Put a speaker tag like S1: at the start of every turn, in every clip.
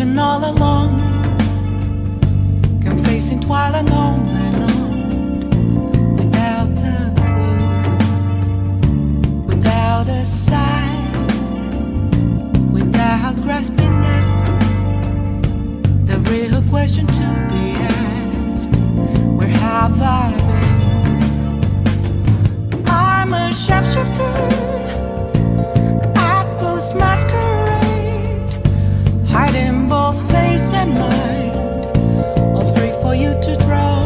S1: question all along, confessing twilight on and on, without a clue, without a sign, without grasping it. The real question to be asked: where have I been? I'm a shapeshifter at Post Masquerade, hiding both face and mind, all free for you to draw.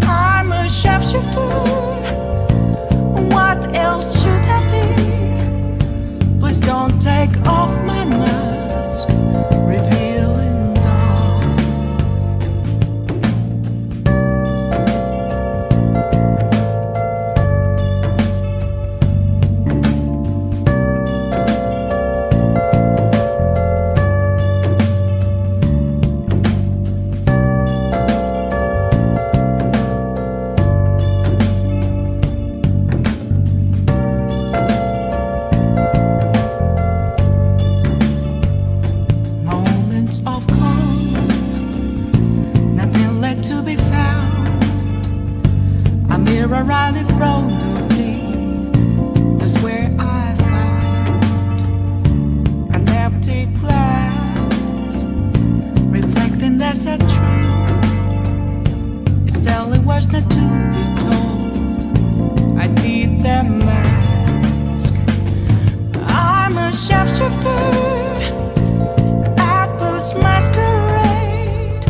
S1: I'm a shapeshifter, what else should I be? Please don't take off my mask, revealing dark. Of calm, nothing left to be found. A mirror right in front of me, that's where I found an empty glass, reflecting that's a truth. It's telling words not to be told. I need that mask. I'm a shapeshifter, masquerade,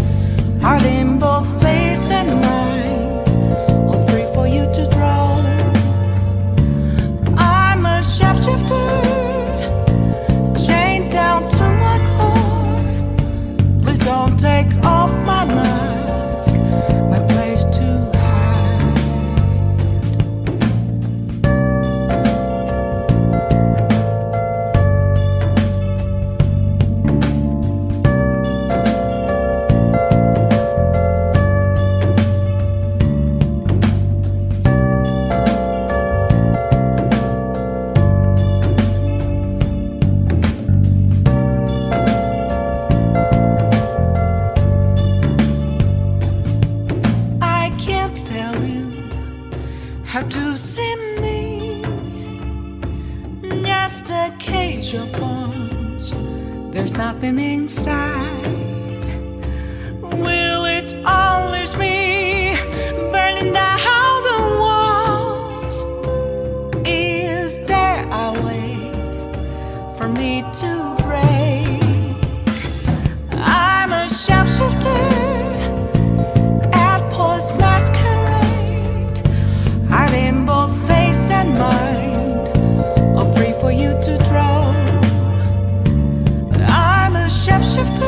S1: heart in both face and mind, all free for you to draw. I'm a shapeshifter, chained down to my core. Please don't take off my mask, my place to tell you how to see me. Just a cage of bones, there's nothing inside. Will it unleash me, burning down the walls? Is there a way for me to break? I'm a shapeshifter at Post Masquerade, hiding both face and mind, all free for you to draw. I'm a shapeshifter